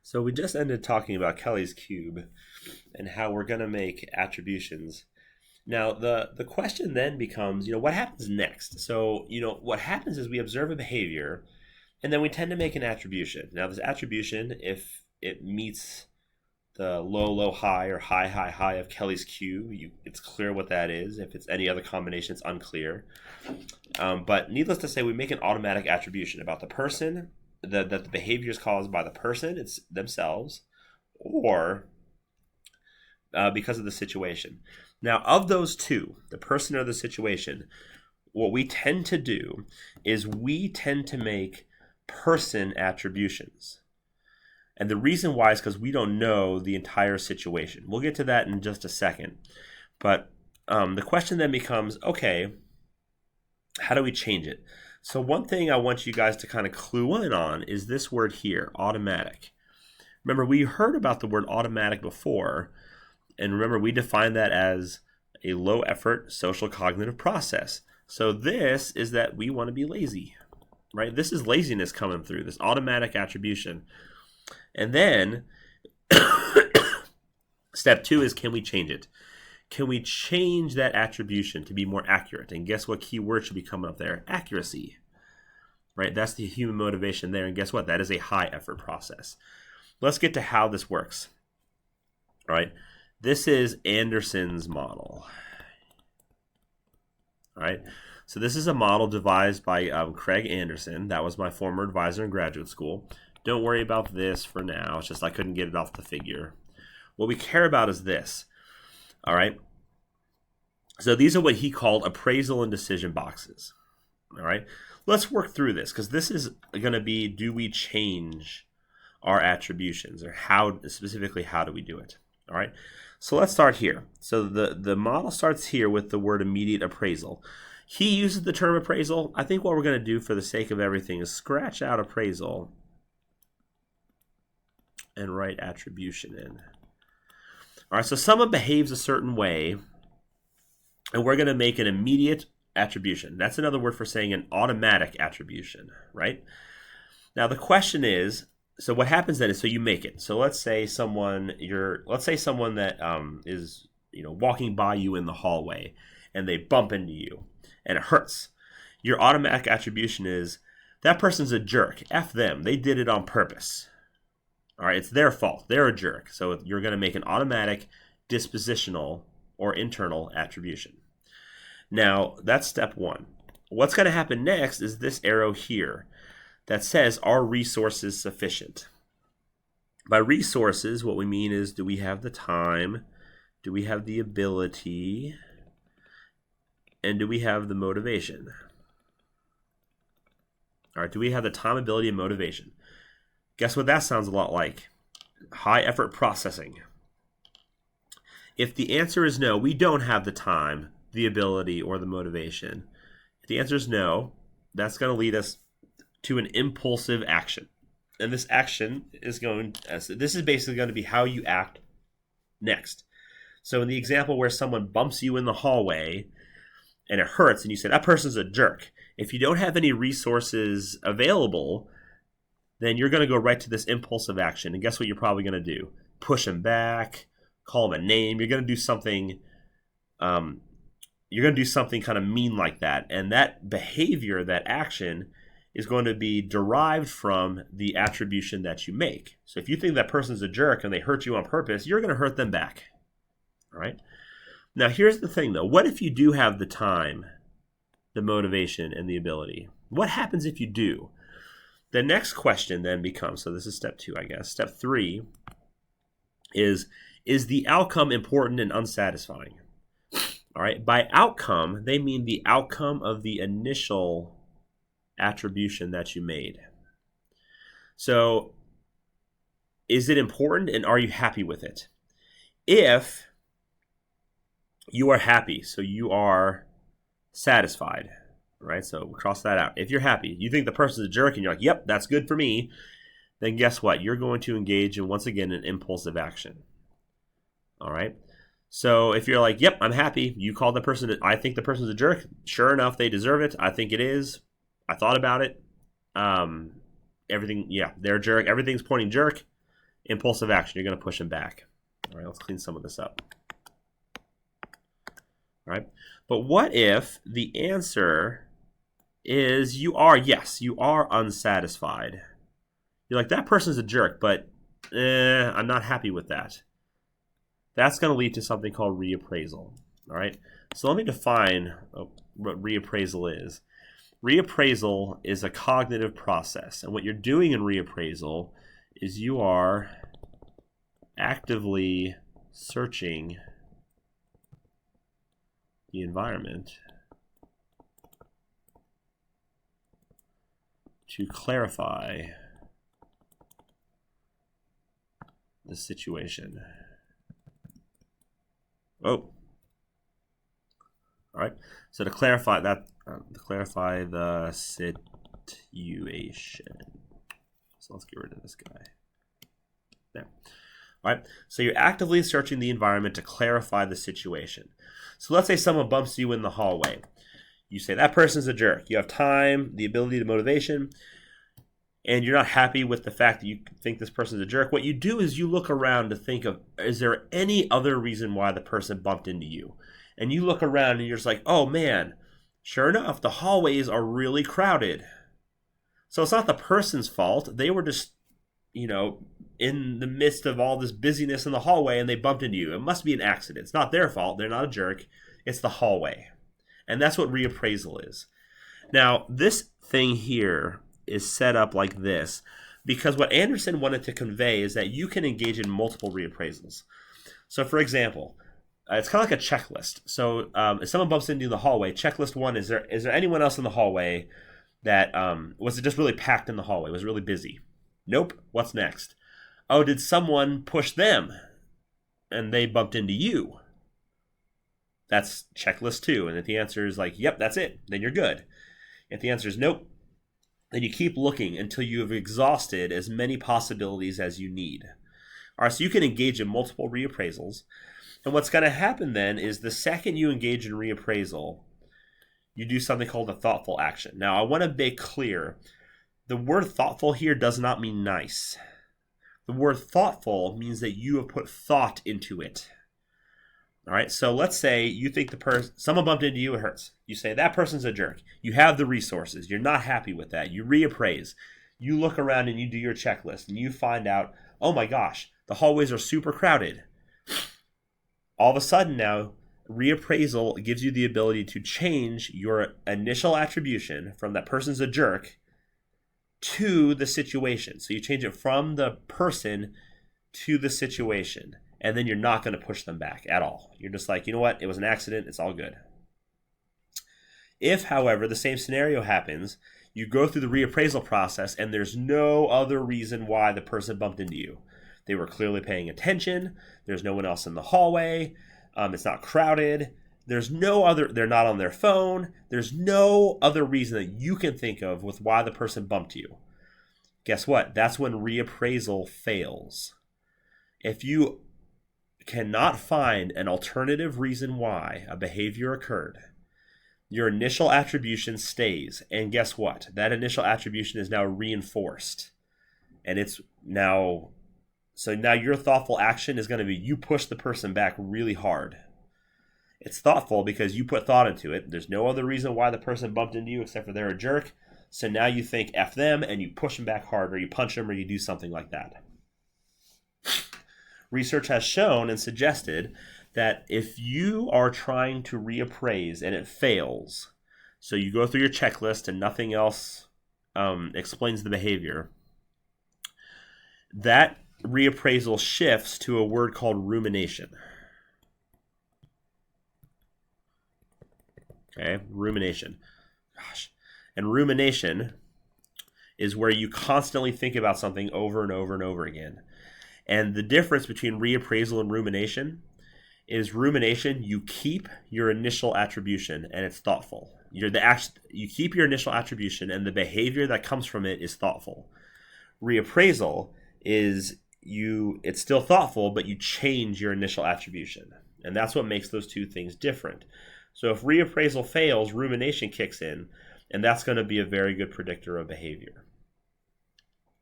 So we just ended talking about Kelly's cube and how we're going to make attributions. Now the question then becomes, what happens next? So, what happens is we observe a behavior and then we tend to make an attribution. Now this attribution, if it meets the low, low, high or high, high, high of Kelly's cube, it's clear what that is. If it's any other combination, it's unclear. But needless to say, we make an automatic attribution about the person, that the behavior is caused by the person it's themselves, or because of the situation. Now, of those two, the person or the situation, what we tend to do is we tend to make person attributions. And the reason why is because we don't know the entire situation. We'll get to that in just a second. But the question then becomes, okay, how do we change it? So one thing I want you guys to kind of clue in on is this word here, automatic. Remember, we heard about the word automatic before. And remember, we defined that as a low effort social cognitive process. So this is that we want to be lazy, right? This is laziness coming through, this automatic attribution. And then step 2 is, can we change it? Can we change that attribution to be more accurate? And guess what key word should be coming up there? Accuracy, right? That's the human motivation there. And guess what? That is a high effort process. Let's get to how this works. All right. This is Anderson's model. All right. So this is a model devised by Craig Anderson. That was my former advisor in graduate school. Don't worry about this for now. It's just I couldn't get it off the figure. What we care about is this. All right. So these are what he called appraisal and decision boxes. All right. Let's work through this because this is going to be, do we change our attributions, or how do we do it? All right. So let's start here. So the model starts here with the word immediate appraisal. He uses the term appraisal. I think what we're going to do for the sake of everything is scratch out appraisal and write attribution in. All right, so someone behaves a certain way, and we're going to make an immediate attribution. That's another word for saying an automatic attribution, right? Now the question is, so what happens then is, so you make it. So let's say someone that is walking by you in the hallway, and they bump into you, and it hurts. Your automatic attribution is, that person's a jerk. F them. They did it on purpose. All right, it's their fault. They're a jerk. So you're going to make an automatic dispositional or internal attribution. Now, that's step 1. What's going to happen next is this arrow here that says, are resources sufficient? By resources, what we mean is, do we have the time? Do we have the ability? And do we have the motivation? All right, do we have the time, ability, and motivation? Guess what that sounds a lot like? High effort processing. If the answer is no, we don't have the time, the ability, or the motivation. If the answer is no, that's going to lead us to an impulsive action. And this action is this is basically going to be how you act next. So in the example where someone bumps you in the hallway and it hurts and you say, that person's a jerk. If you don't have any resources available, then you're going to go right to this impulsive action. And guess what you're probably going to do? Push him back, call him a name. You're going to do something kind of mean like that. And that behavior, that action, is going to be derived from the attribution that you make. So if you think that person's a jerk and they hurt you on purpose, you're going to hurt them back. All right? Now, here's the thing, though. What if you do have the time, the motivation, and the ability? What happens if you do? The next question then becomes, so this is step 2, I guess. Step 3 is the outcome important and unsatisfying? All right. By outcome, they mean the outcome of the initial attribution that you made. So is it important, and are you happy with it? If you are happy, so you are satisfied, right? So we'll cross that out. If you're happy, you think the person's a jerk, and you're like, yep, that's good for me, then guess what? You're going to engage in, once again, an impulsive action. All right? So if you're like, yep, I'm happy, you call the person, I think the person's a jerk. Sure enough, they deserve it. I think it is. I thought about it. Everything, yeah, they're a jerk. Everything's pointing jerk. impulsive action. You're going to push them back. All right, let's clean some of this up. All right, but what if the answer is you are unsatisfied? You're like, that person's a jerk, but I'm not happy with that. That's going to lead to something called reappraisal. All right, so let me define what reappraisal is. Reappraisal is a cognitive process, and what you're doing in reappraisal is you are actively searching the environment to clarify the situation. Oh, all right. So to clarify that, the situation. So let's get rid of this guy. There. All right. So you're actively searching the environment to clarify the situation. So let's say someone bumps you in the hallway. You say, that person's a jerk. You have time, the ability, the motivation, and you're not happy with the fact that you think this person's a jerk. What you do is you look around to think of, is there any other reason why the person bumped into you? And you look around and you're just like, oh man, sure enough, the hallways are really crowded. So it's not the person's fault. They were just, in the midst of all this busyness in the hallway and they bumped into you. It must be an accident. It's not their fault. They're not a jerk. It's the hallway. And that's what reappraisal is. Now, this thing here is set up like this because what Anderson wanted to convey is that you can engage in multiple reappraisals. So, for example, it's kind of like a checklist. So, if someone bumps into you in the hallway, checklist one, is there anyone else in the hallway that, was it just really packed in the hallway? Was it really busy? Nope. What's next? Oh, did someone push them and they bumped into you? That's checklist 2. And if the answer is like, yep, that's it, then you're good. If the answer is nope, then you keep looking until you have exhausted as many possibilities as you need. All right, so you can engage in multiple reappraisals. And what's going to happen then is the second you engage in reappraisal, you do something called a thoughtful action. Now, I want to make clear, the word thoughtful here does not mean nice. The word thoughtful means that you have put thought into it. All right, so let's say you think someone bumped into you, it hurts. You say, that person's a jerk. You have the resources. You're not happy with that. You reappraise. You look around and you do your checklist and you find out, oh my gosh, the hallways are super crowded. All of a sudden now, reappraisal gives you the ability to change your initial attribution from that person's a jerk to the situation. So you change it from the person to the situation. And then you're not going to push them back at all. You're just like, you know what? It was an accident. It's all good. If, however, the same scenario happens, you go through the reappraisal process and there's no other reason why the person bumped into you. They were clearly paying attention. There's no one else in the hallway. It's not crowded. They're not on their phone. There's no other reason that you can think of with why the person bumped you. Guess what? That's when reappraisal fails. If you cannot find an alternative reason why a behavior occurred, your initial attribution stays. And guess what? That initial attribution is now reinforced. And so now your thoughtful action is going to be you push the person back really hard. It's thoughtful because you put thought into it. There's no other reason why the person bumped into you except for they're a jerk. So now you think F them and you push them back hard, or you punch them, or you do something like that. Research has shown and suggested that if you are trying to reappraise and it fails, so you go through your checklist and nothing else explains the behavior, that reappraisal shifts to a word called rumination. Okay, rumination. Gosh. And rumination is where you constantly think about something over and over and over again. And the difference between reappraisal and rumination is rumination, you keep your initial attribution and it's thoughtful. You keep your initial attribution and the behavior that comes from it is thoughtful. Reappraisal is it's still thoughtful, but you change your initial attribution. And that's what makes those two things different. So if reappraisal fails, rumination kicks in, and that's going to be a very good predictor of behavior.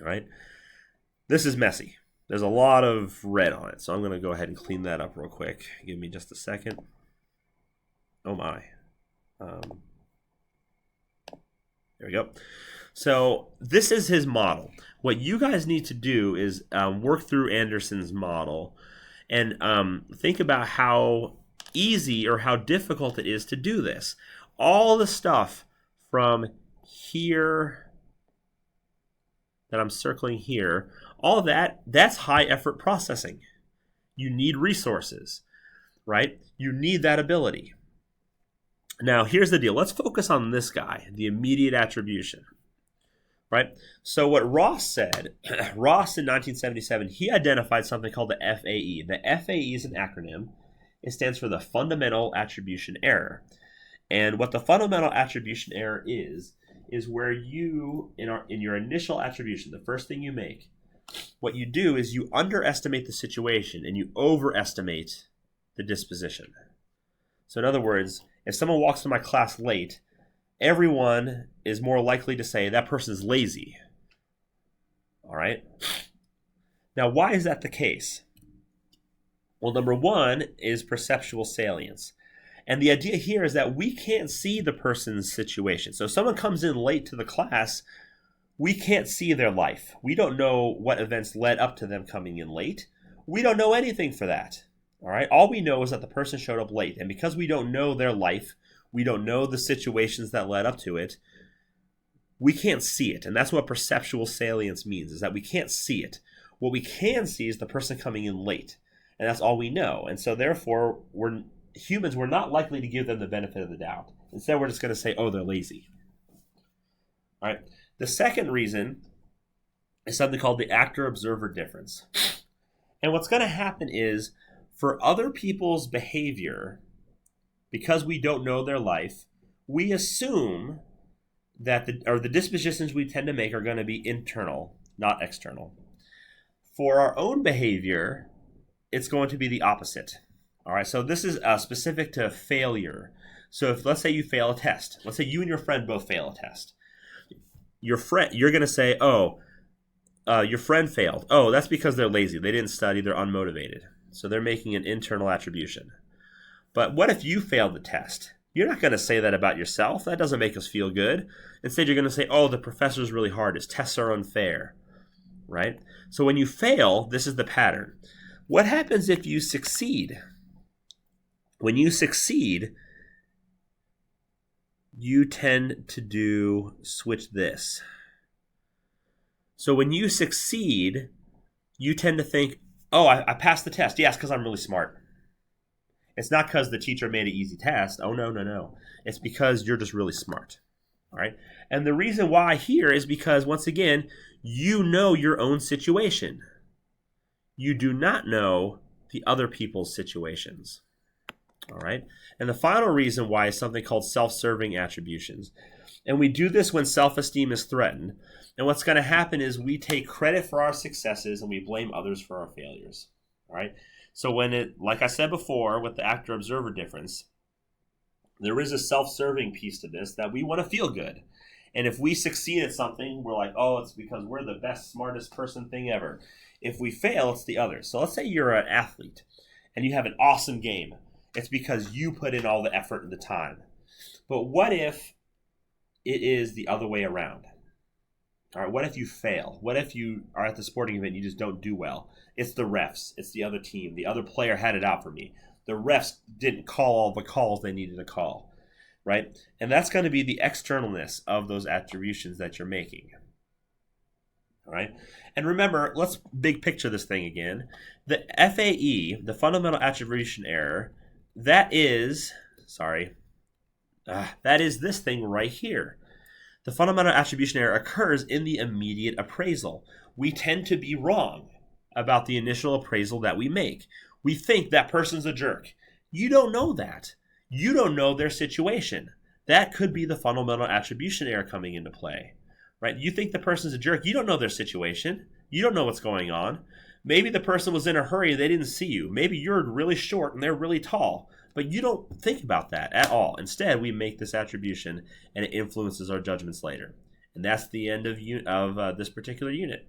All right? This is messy. There's a lot of red on it, so I'm going to go ahead and clean that up real quick. Give me just a second. Oh my. There we go. So this is his model. What you guys need to do is work through Anderson's model and think about how easy or how difficult it is to do this. All the stuff from here that I'm circling here, all of that's high effort processing. You need resources, right? You need that ability. Now, here's the deal. Let's focus on this guy, the immediate attribution, right? So what Ross said, Ross in 1977, he identified something called the FAE. The FAE is an acronym. It stands for the fundamental attribution error. And what the fundamental attribution error is where you, in your initial attribution, the first thing you make, what you do is you underestimate the situation and you overestimate the disposition. So in other words, if someone walks to my class late, everyone is more likely to say that person's lazy. All right? Now, why is that the case? Well, number one is perceptual salience. And the idea here is that we can't see the person's situation. So if someone comes in late to the class, we can't see their life. We don't know what events led up to them coming in late. We don't know anything for that. All right? All we know is that the person showed up late. And because we don't know their life, we don't know the situations that led up to it, we can't see it. And that's what perceptual salience means, is that we can't see it. What we can see is the person coming in late. And that's all we know. And so therefore, we're not likely to give them the benefit of the doubt. Instead, we're just going to say, oh, they're lazy. All right. The second reason is something called the actor-observer difference. And what's going to happen is, for other people's behavior, because we don't know their life, we assume that the dispositions we tend to make are going to be internal, not external. For our own behavior, it's going to be the opposite. All right, so this is specific to failure. So if, let's say you fail a test. Let's say you and your friend both fail a test. You're going to say, your friend failed. Oh, that's because they're lazy. They didn't study. They're unmotivated. So they're making an internal attribution. But what if you failed the test? You're not going to say that about yourself. That doesn't make us feel good. Instead, you're going to say, oh, the professor's really hard. His tests are unfair, right? So when you fail, this is the pattern. What happens if you succeed? When you succeed, you tend to switch this. So when you succeed, you tend to think, oh, I passed the test. Yes, because I'm really smart. It's not because the teacher made an easy test. Oh, no. It's because you're just really smart. All right? And the reason why here is because, once again, you know your own situation. You do not know the other people's situations. All right? And the final reason why is something called self-serving attributions. And we do this when self-esteem is threatened. And what's going to happen is we take credit for our successes and we blame others for our failures. All right? So like I said before, with the actor-observer difference, there is a self-serving piece to this that we want to feel good. And if we succeed at something, we're like, oh, it's because we're the best, smartest person thing ever. If we fail, it's the others. So let's say you're an athlete and you have an awesome game. It's because you put in all the effort and the time. But what if it is the other way around? All right, what if you fail? What if you are at the sporting event and you just don't do well? It's the refs. It's the other team. The other player had it out for me. The refs didn't call all the calls they needed to call, right? And that's going to be the externalness of those attributions that you're making. All right? And remember, let's big picture this thing again. The FAE, the fundamental attribution error, that is this thing right here. The fundamental attribution error occurs in the immediate appraisal. We tend to be wrong about the initial appraisal that we make. We think that person's a jerk. You don't know that. You don't know their situation. That could be the fundamental attribution error coming into play, right? You think the person's a jerk. You don't know their situation. You don't know what's going on. Maybe the person was in a hurry and they didn't see you. Maybe you're really short and they're really tall. But you don't think about that at all. Instead, we make this attribution and it influences our judgments later. And that's the end of this particular unit.